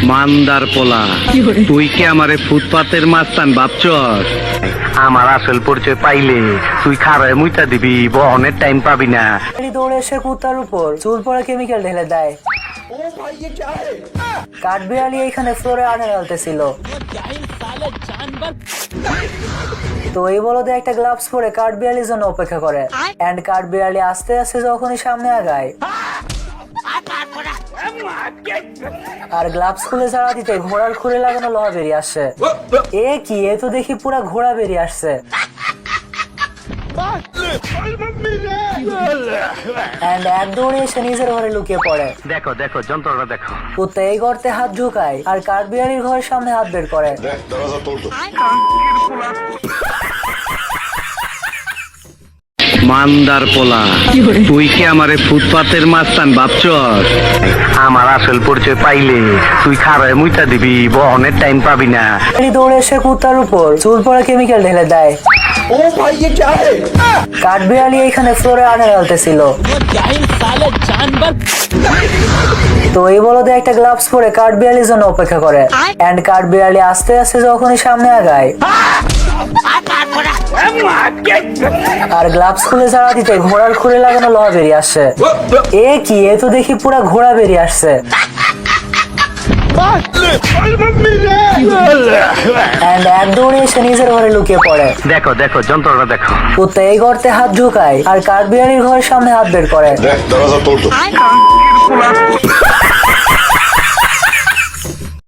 মান্দার পোলা, তুই কি আমারে ফুটপাতের মাস্তান ভাবছস? আমার আসল পরিচয় পাইলে তুই খারায় মুইতা দিবি, বহনের টাইম পাবি না। দৌড়ে এসে কুত্তার উপর চুল পড়া কেমিক্যাল ঢেলে দেয়। কাঠবিড়ালি এখানে ফ্লোরে আঠা ঢালতেছিল। তো এই বলদে একটা গ্লাভস পরে কাঠবিড়ালির জন্য অপেক্ষা করে। এন্ড কাঠবিড়ালি আস্তে আস্তে যখনই সামনে আগায় আর গ্লাভস খুলে ছাড়া দিতে ঘোড়ার খুঁড়ে লাগানো লোহা বেরিয়ে আসছে। এ কি, এ তো দেখি পুরা ঘোড়া বেরিয়ে আসছে। এক দৌড়ে এসে নিজের ঘরে লুকিয়ে পড়ে। দেখো দেখো যন্ত্রটা দেখো। কুত্তা এই গর্তে হাত ঢুকায় আর কাঠবিড়ালির ঘরের সামনে হাত বের করে। মান্দার পোলা, তুই কি আমারে ফুটপাতের মাস্তান ভাবছস? আমার আসল পরিচয় পাইলে তুই খারায় মুইতা দিবি, বহনের টাইম পাবি না। দৌড়ে এসে কুত্তার উপর চুল পড়া কেমিক্যাল ঢেলে দেয়। কাঠবিড়ালি এখানে ফ্লোরে আঠা ঢালতেছিল। তো এই বলদে একটা গ্লাভস পরে কাঠবিড়ালির জন্য অপেক্ষা করে। এন্ড কাঠবিড়ালি আস্তে আস্তে যখনই সামনে আগায় আর গ্লাভস খুলে ছাড়া দিতে ঘোড়ার খুঁড়ে লাগানো লোহা বেরিয়ে আসছে। এ কি, এ তো দেখি পুরা ঘোড়া বেরিয়ে আসছে। এক দৌড়ে এসে নিজের ঘরে লুকিয়ে পড়ে। দেখো দেখো যন্ত্রটা দেখো। কুত্তা এই গর্তে হাত ঢুকায় আর কাঠবিড়ালির ঘরের সামনে হাত বের করে।